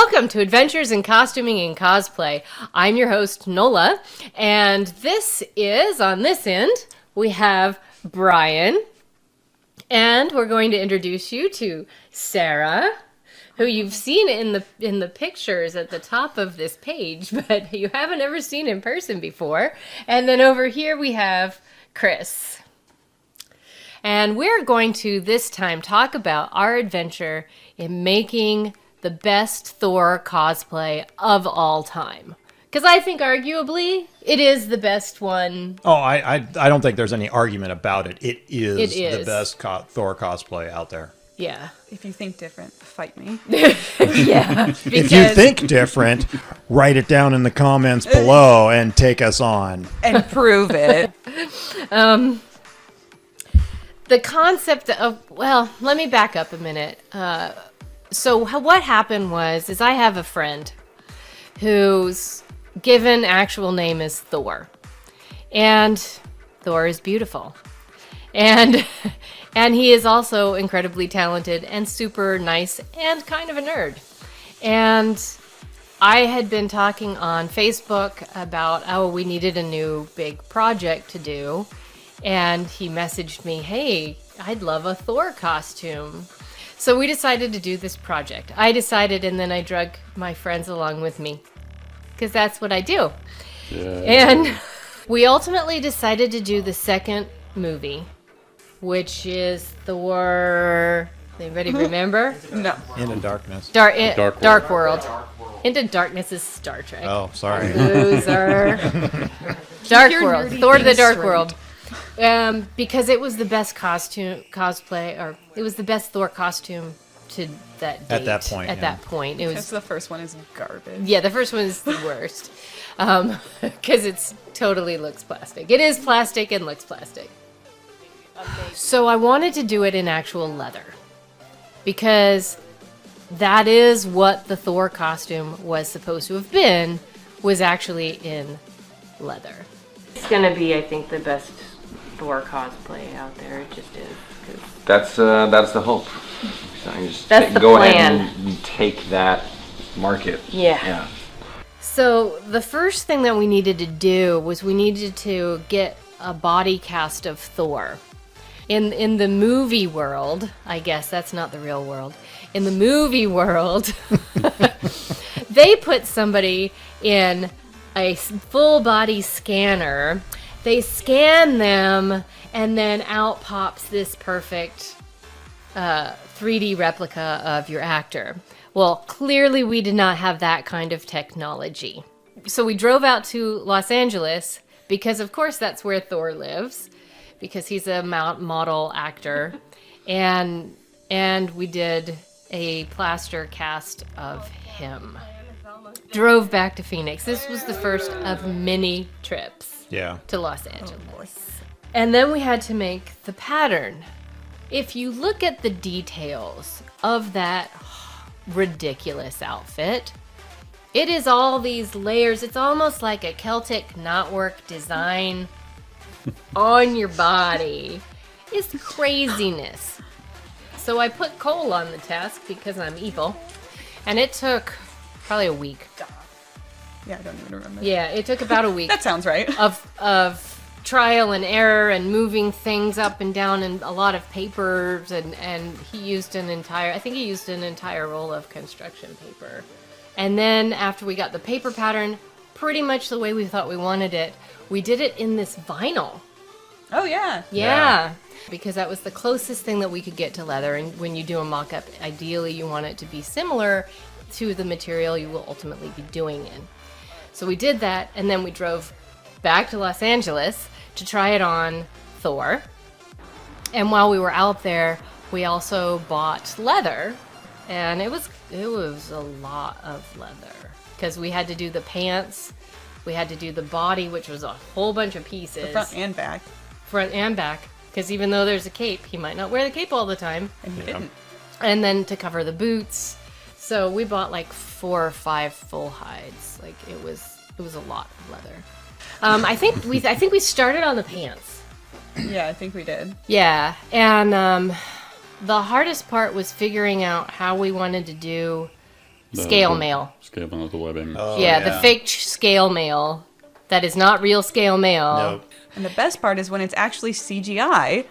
Welcome to Adventures in Costuming and Cosplay. I'm your host, Nola, and this is, on this end, we have Brian, and we're going to introduce you to Sarah, who you've seen in the pictures at the top of this page, but you haven't ever seen in person before. And then over here we have Chris. And we're going to, this time, talk about our adventure in making the best Thor cosplay of all time. Because I think, arguably, it is the best one. Oh, I don't think there's any argument about it. It is the best Thor cosplay out there. Yeah. If you think different, fight me. Yeah. If you think different, write it down in the comments below and take us on. And prove it. The concept of, well, let me back up a minute. So what happened is I have a friend whose given actual name is Thor. And Thor is beautiful. And he is also incredibly talented and super nice and kind of a nerd. And I had been talking on Facebook about, we needed a new big project to do. And he messaged me, hey, I'd love a Thor costume. So we decided to do this project. I decided, and then I drug my friends along with me. Because that's what I do. Yeah. And we ultimately decided to do the second movie, which is Thor... Anybody remember? No. Into Darkness. Dark World. Into Darkness is Star Trek. Oh, sorry. Loser. Dark World. Thor to the Dark World. Because it was the best cosplay, or it was the best Thor costume to that date. At that point. It was. Because the first one is garbage. Yeah, the first one is the worst. Because it totally looks plastic. It is plastic and looks plastic. So I wanted to do it in actual leather. Because that is what the Thor costume was supposed to have been, was actually in leather. It's going to be, I think, the best Thor cosplay out there. It just is. That's the hope. So That's the go plan. ahead and take that market. Yeah. So the first thing that we needed to do was we needed to get a body cast of Thor. In the movie world, I guess that's not the real world. In the movie world, they put somebody in a full body scanner. They scan them, and then out pops this perfect 3D replica of your actor. Well, clearly we did not have that kind of technology. So we drove out to Los Angeles, because of course that's where Thor lives, because he's a model actor, and we did a plaster cast of him. Drove back to Phoenix. This was the first of many trips to Los Angeles. And then we had to make the pattern. If you look at the details of that ridiculous outfit, it is all these layers. It's almost like a Celtic knotwork design on your body. It's craziness. So I put Cole on the task because I'm evil. And it took probably a week. Yeah, I don't even remember. Yeah, it took about a week. That sounds right. Of trial and error and moving things up and down and a lot of papers, and he used an entire roll of construction paper. And then after we got the paper pattern pretty much the way we thought we wanted it, we did it in this vinyl. Oh, yeah. Yeah. Because that was the closest thing that we could get to leather. And when you do a mock-up, ideally you want it to be similar to the material you will ultimately be doing in. So we did that, and then we drove back to Los Angeles to try it on Thor. And while we were out there, we also bought leather, and it was a lot of leather, because we had to do the pants, we had to do the body, which was a whole bunch of pieces. The front and back. Front and back, because even though there's a cape, he might not wear the cape all the time. And he didn't. And then to cover the boots. So we bought like 4 or 5 full hides. Like it was a lot of leather. I think we started on the pants. Yeah, I think we did. Yeah, and the hardest part was figuring out how we wanted to do scale mail. Scale mail, the webbing. Oh, Yeah, the fake scale mail that is not real scale mail. Nope. And the best part is when it's actually CGI,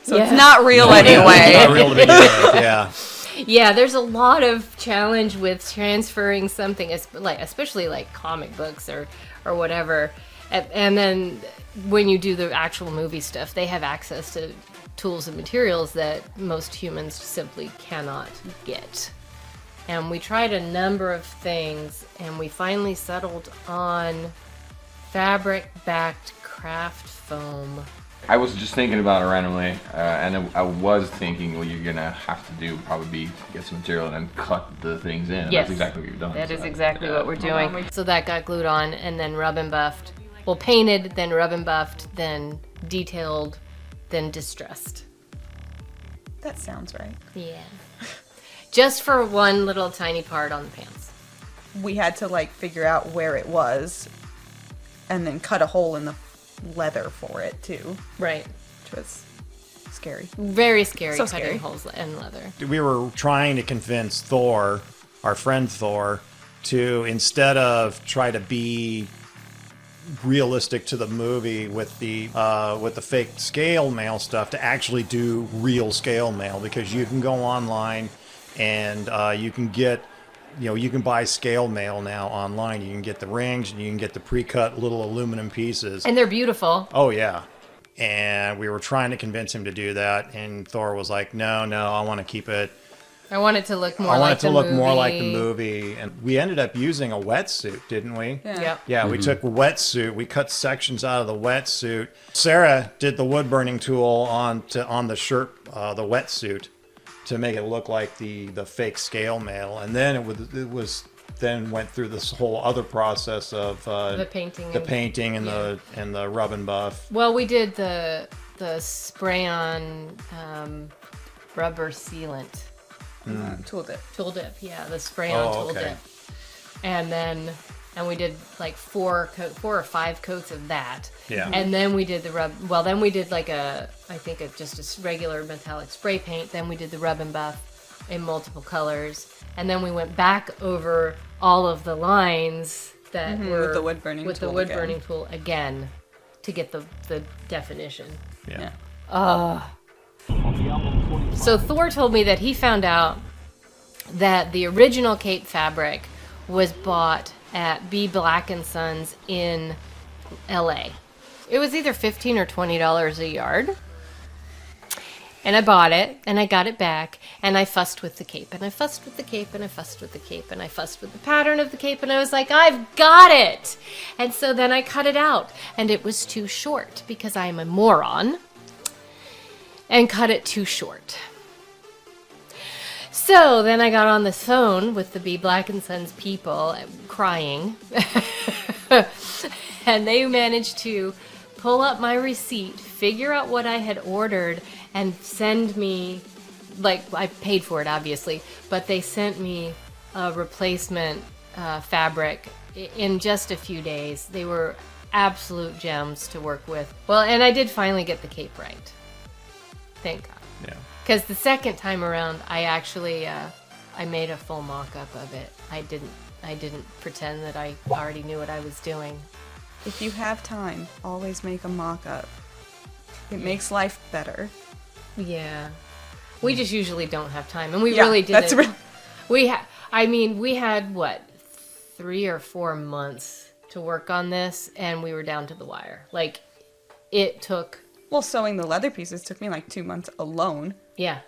so Yeah. it's not real It's anyway. not real to begin with, yeah. Yeah, there's a lot of challenge with transferring something, especially like comic books or whatever. And then when you do the actual movie stuff, they have access to tools and materials that most humans simply cannot get. And we tried a number of things, and we finally settled on fabric-backed craft foam. I was just thinking about it randomly, and I was thinking what you're gonna have to do probably be get some material and then cut the things in. And Yes. That's exactly what you've done. That so is exactly yeah, what we're doing. So that got glued on and then rub and buffed. Well, painted, then rub and buffed, then detailed, then distressed. That sounds right. Yeah. Just for one little tiny part on the pants. We had to like figure out where it was, and then cut a hole in the leather for it too, Right. which was scary. Very scary So cutting scary. holes in leather. We were trying to convince Thor, our friend Thor, to instead of try to be realistic to the movie with the fake scale mail stuff, to actually do real scale mail, because you can go online and you can get, you can buy scale mail now online. You can get the rings and you can get the pre-cut little aluminum pieces. And they're beautiful. Oh yeah. And we were trying to convince him to do that, and Thor was like, no, I want to keep it. I want it to look more I want like it to the look movie. more like the movie. And we ended up using a wetsuit, didn't we? Yeah. Yep. Yeah, we took a wetsuit. We cut sections out of the wetsuit. Sarah did the wood burning tool on the shirt, the wetsuit, to make it look like the fake scale mail. And then it was then went through this whole other process of The painting. the painting and the rub and buff. Well, we did the spray-on rubber sealant. Tool dip. Tool dip, yeah, the spray-on tool okay. dip. And we did like 4 or 5 coats of that. Yeah. And then we did the rub. Well, then we did like just a regular metallic spray paint. Then we did the rub and buff in multiple colors. And then we went back over all of the lines that were with the wood burning with tool the wood again. burning tool again to get the definition. Yeah. So Thor told me that he found out that the original cape fabric was bought at B. Black & Sons in LA. It was either $15 or $20 a yard. And I bought it, and I got it back, and I fussed with the cape, and I fussed with the cape, and I fussed with the cape, and I fussed with the pattern of the cape, and I was like, I've got it! And so then I cut it out, and it was too short, because I am a moron, and cut it too short. So then I got on the phone with the B. Black & Sons people, crying, and they managed to pull up my receipt, figure out what I had ordered, and send me, like, I paid for it obviously, but they sent me a replacement fabric in just a few days. They were absolute gems to work with. Well, and I did finally get the cape right. Thank God. Yeah. Because the second time around, I actually I made a full mock-up of it. I didn't pretend that I already knew what I was doing. If you have time, always make a mock-up. It makes life better. Yeah, we just usually don't have time, and we Yeah, really didn't. that's real. We had what, 3 or 4 months to work on this, and we were down to the wire. Like, it took. Well, sewing the leather pieces took me like 2 months alone. Yeah.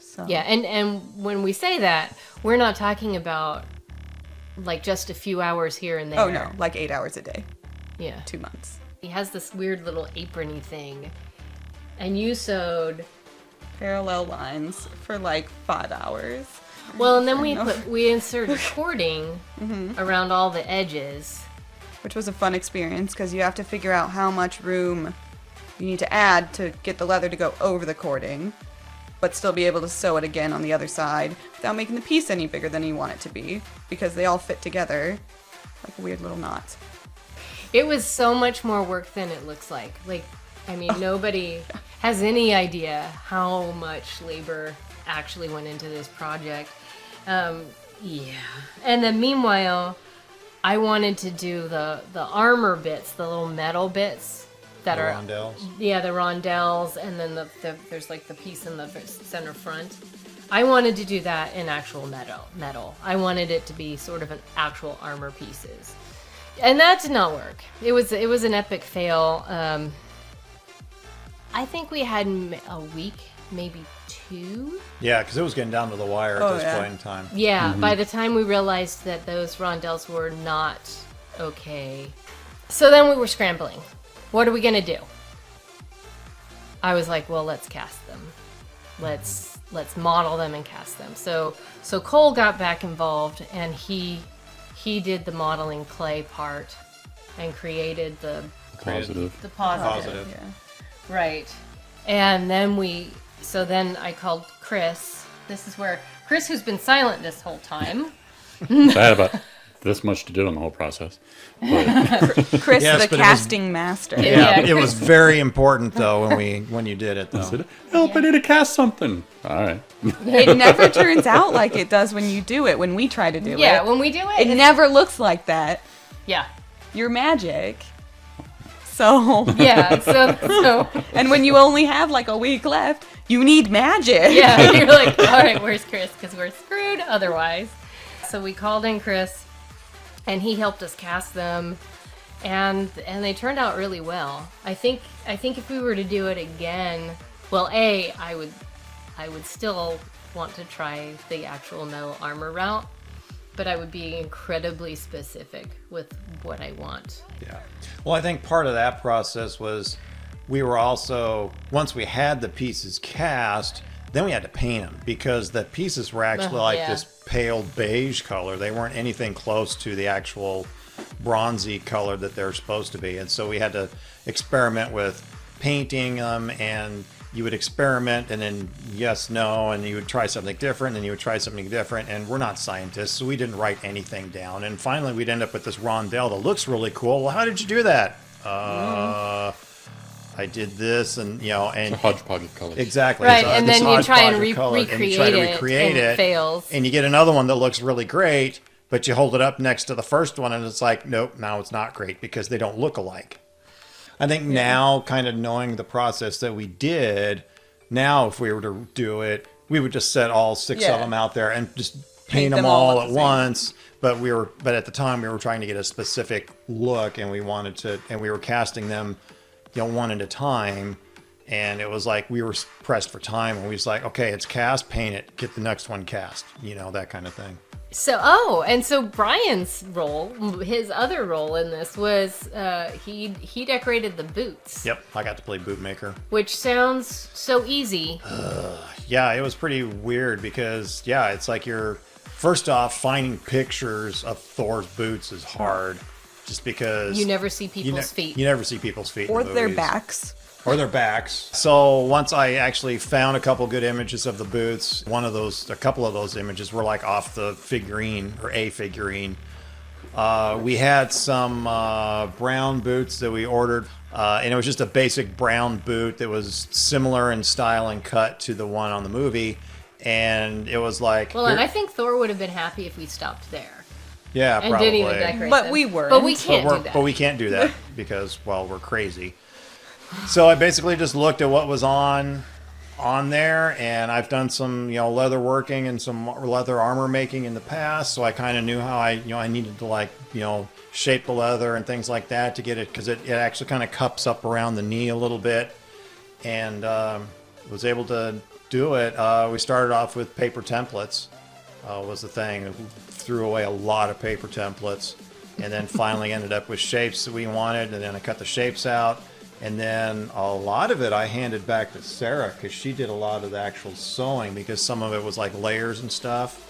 So Yeah, and when we say that, we're not talking about like just a few hours here and there. Oh no, like 8 hours a day, Yeah. 2 months. He has this weird little aprony thing, and you sewed. Parallel lines for like 5 hours. Well, and then we inserted cording around all the edges. Which was a fun experience because you have to figure out how much room you need to add to get the leather to go over the cording, but still be able to sew it again on the other side without making the piece any bigger than you want it to be, because they all fit together like a weird little knot. It was so much more work than it looks like. Like, I mean, nobody has any idea how much labor actually went into this project. Yeah. And then meanwhile, I wanted to do the armor bits, the little metal bits that are rondelles. Yeah, the rondelles, and then there's like the piece in the center front. I wanted to do that in actual metal. I wanted it to be sort of an actual armor pieces. And that did not work. It was an epic fail. I think we had a week, maybe 2. Yeah, because it was getting down to the wire at this point in time. Yeah, by the time we realized that those rondelles were not okay. So then we were scrambling. What are we going to do? I was like, well, let's cast them. Let's model them and cast them. So Cole got back involved, and he did the modeling clay part and created the Positive. Positive. Yeah. Right. And then then I called Chris. This is where Chris, who's been silent this whole time. I had about this much to do in the whole process. But Chris, Yes, the but casting master. Yeah, Yeah. it was very important though when you did it though. help, I need to cast something. All right. It never turns out like it does when you do it, when we try to do it. Yeah, when we do it, It never looks like that. yeah. You're magic. So, Yeah, so and when you only have like a week left, you need magic. yeah, you're like, all right, where's Chris? Because we're screwed otherwise. So we called in Chris, and he helped us cast them, and they turned out really well. I think if we were to do it again, well, I would still want to try the actual metal armor route, but I would be incredibly specific with what I want. Yeah. Well, I think part of that process was we were also, once we had the pieces cast, then we had to paint them because the pieces were actually like yeah. this pale beige color. They weren't anything close to the actual bronzy color that they're supposed to be. And so we had to experiment with painting them, and you would experiment and then yes, no, and you would try something different and you would try something different. And we're not scientists, so we didn't write anything down. And finally we'd end up with this rondelle that looks really cool. Well, how did you do that? I did this, and and It's a hodgepodge of colors. exactly. Right, So and this then you try and hodgepodge of color, recreate you try to it, recreate and it fails. and you get another one that looks really great, but you hold it up next to the first one, and it's like, nope, now it's not great because they don't look alike. I think now, kind of knowing the process that we did, now if we were to do it, we would just set all 6 of Yeah. them out there and just Paint paint them them all all at at the same once. But at the time we were trying to get a specific look, and we were casting them, one at a time. And it was like we were pressed for time, and we was like, okay, it's cast, paint it, get the next one cast, that kind of thing. So Brian's role, his other role in this was he decorated the boots. Yep, I got to play bootmaker. Which sounds so easy. Yeah, it was pretty weird because, it's like first off, finding pictures of Thor's boots is hard, just because You never see people's feet. You never see people's feet Or in the their movies. backs. Or their backs. So once I actually found a couple good images of the boots, a couple of those images were like off the figurine, or a figurine. We had some brown boots that we ordered, and it was just a basic brown boot that was similar in style and cut to the one on the movie. And it was like, Well, and I think Thor would have been happy if we stopped there yeah, and probably. didn't even decorate But them. we weren't. But we can't do that. But we can't do that because, well, we're crazy. So I basically just looked at what was on there, and I've done some, leather working and some leather armor making in the past, so I kind of knew how I needed to shape the leather and things like that to get it, because it actually kind of cups up around the knee a little bit, and was able to do it. We started off with paper templates, was the thing. Threw away a lot of paper templates, and then finally ended up with shapes that we wanted, and then I cut the shapes out. And then a lot of it I handed back to Sarah, because she did a lot of the actual sewing, because some of it was like layers and stuff.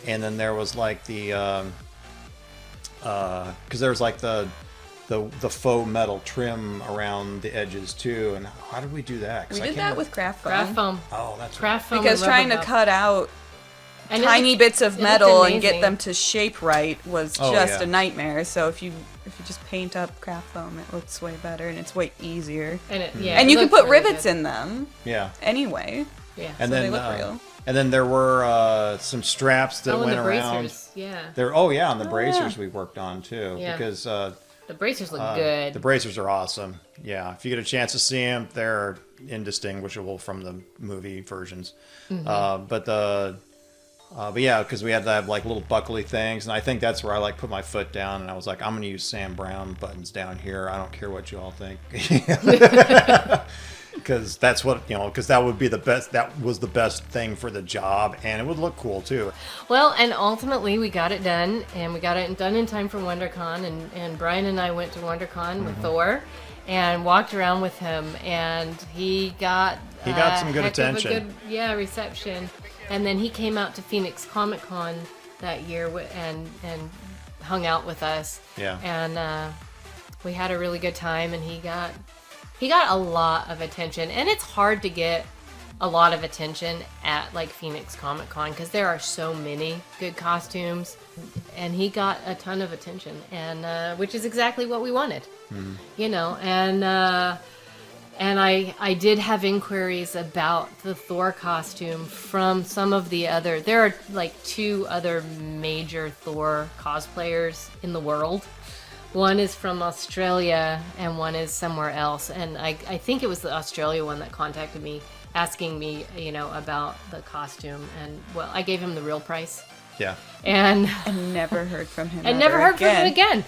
And then there was like because there was like the faux metal trim around the edges too. And how did we do that? 'Cause We I did can't that with craft foam. Craft foam. Oh, that's right. Craft foam. Because and rubber trying to band. cut out And it tiny looked- bits of it looked metal and amazing. get them to shape right was Oh, just yeah. a nightmare. So if you just paint up craft foam, it looks way better and it's way easier. And, And you can put rivets in them Yeah. anyway. Yeah. And So then they look real. And then there were some straps that and went the around. bracers, yeah. And the bracers we worked on too, Yeah. because The bracers look good. the bracers are awesome. Yeah, if you get a chance to see them, they're indistinguishable from the movie versions. But yeah, because we had to have like little buckly things, and I think that's where I like put my foot down, and I was like, I'm gonna use Sam Brown buttons down here. I don't care what you all think, because that's what because that would be the best. That was the best thing for the job, and it would look cool too. Well, and ultimately we got it done, and we got it done in time for WonderCon, and Brian and I went to WonderCon with Thor, and walked around with him, and he got some good heck of a attention. good, reception. And then he came out to Phoenix Comic Con that year and hung out with us. Yeah. And we had a really good time, and he got a lot of attention. And it's hard to get a lot of attention at like Phoenix Comic Con because there are so many good costumes, and he got a ton of attention, and which is exactly what we wanted. And I did have inquiries about the Thor costume from some of the other. There are like 2 other major Thor cosplayers in the world. One is from Australia and one is somewhere else. And I think it was the Australia one that contacted me, asking me, about the costume. And well, I gave him the real price. Yeah. And never heard from him. I never heard from him again.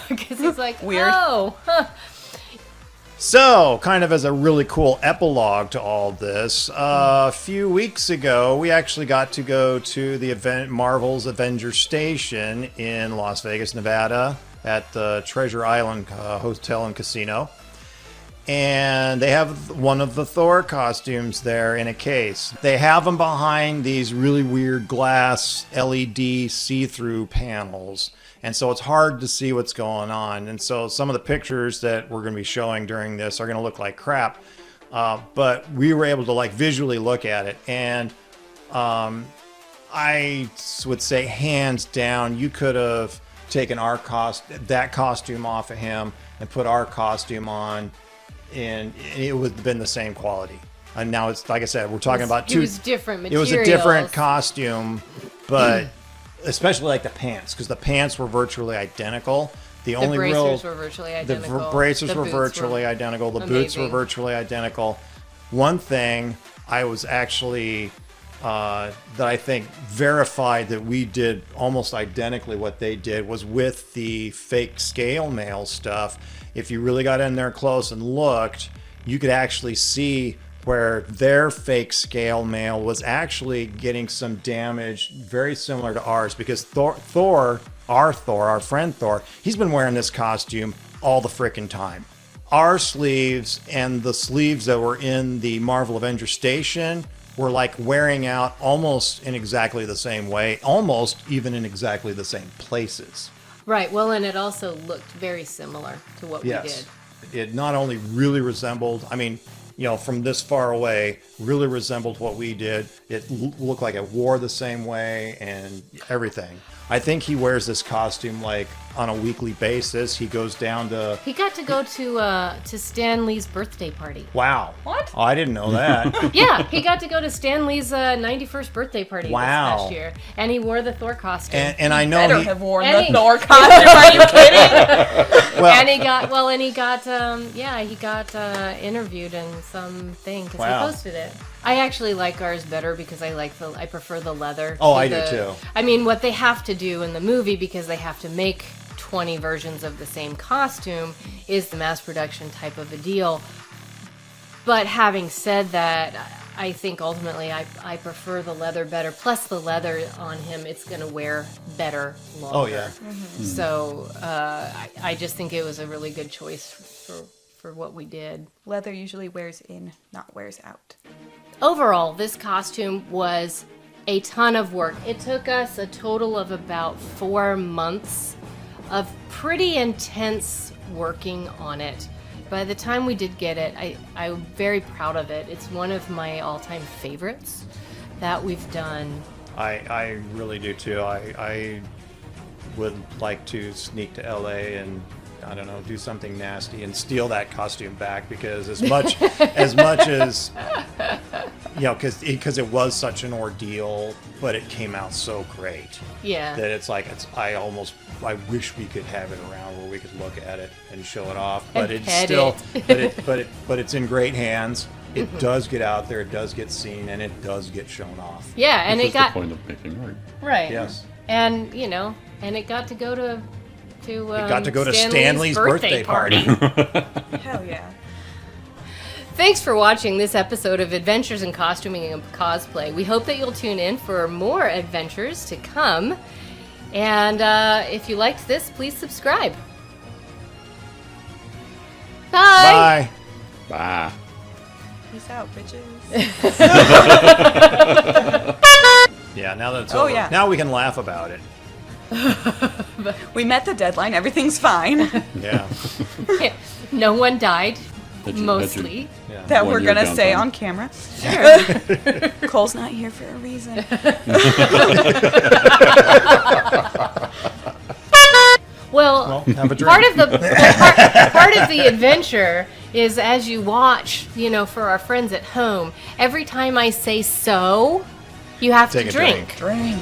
Because he's like, Weird. Oh, huh. So, kind of as a really cool epilogue to all this, a few weeks ago, we actually got to go to the Marvel's Avengers Station in Las Vegas, Nevada, at the Treasure Island Hotel and Casino. And they have one of the Thor costumes there in a case. They have them behind these really weird glass LED see-through panels. And so it's hard to see what's going on. And so some of the pictures that we're going to be showing during this are going to look like crap. But we were able to like visually look at it. And I would say hands down, you could have taken that costume off of him and put our costume on, and it would have been the same quality. And now it's, like I said, we're talking about 2... It was different It materials. was a different costume, but... especially like the pants, because the pants were virtually identical. The only bracers were virtually identical. The bracers The were boots virtually were identical. The boots were amazing. virtually identical. One thing I was actually that I think verified that we did almost identically what they did was with the fake scale mail stuff. If you really got in there close and looked, you could actually see where their fake scale mail was actually getting some damage very similar to ours, because our friend Thor, he's been wearing this costume all the frickin' time. Our sleeves and the sleeves that were in the Marvel Avengers Station were like wearing out almost in exactly the same way, almost even in exactly the same places. Right, well, and it also looked very similar to what we did. It not only really resembled, from this far away, really resembled what we did. It looked like it wore the same way and everything. I think he wears this costume like on a weekly basis. He goes down to... He got to go to Stan Lee's birthday party. Wow. What? Oh, I didn't know that. Yeah, he got to go to Stan Lee's 91st birthday party this Wow. past year. And he wore the Thor costume. And I know Better have worn and the he- Thor costume. Are you kidding? well, and he got interviewed in something because Wow. he posted it. I actually like ours better because I prefer the leather. Oh, to I do the- too. I mean, what they have to do in the movie, because they have to make 20 versions of the same costume, is the mass production type of a deal. But having said that, I think ultimately I prefer the leather better. Plus the leather on him, it's going to wear better longer. Oh, yeah. So I just think it was a really good choice for what we did. Leather usually wears in, not wears out. Overall, this costume was a ton of work. It took us a total of about 4 months of pretty intense working on it. By the time we did get it, I'm very proud of it. It's one of my all-time favorites that we've done. I really do too. I would like to sneak to LA and, I don't know, do something nasty and steal that costume back, because as much as because it was such an ordeal, but it came out so great Yeah. that it's like I wish we could have it around where we could look at it and show it off, but And it's pet still, it. but it's in great hands. It does get out there, it does get seen, and it does get shown off. Yeah, and Which it is got the point of making art. right. Yes. And and it got to go to It got to go to Stanley's birthday party. Hell yeah. Thanks for watching this episode of Adventures in Costuming and Cosplay. We hope that you'll tune in for more adventures to come. And if you liked this, please subscribe. Bye. Bye. Bye. Peace out, bitches. Yeah, now that it's Oh, over, yeah. now we can laugh about it. We met the deadline. Everything's fine. Yeah. No one died, Had you- mostly. Yeah. That 1 we're year gonna say downtime. on camera. Sure. Cole's not here for a reason. Well, have a drink. part of the part of the adventure is as you watch, for our friends at home, every time I say so, you have Take to a drink. Drink.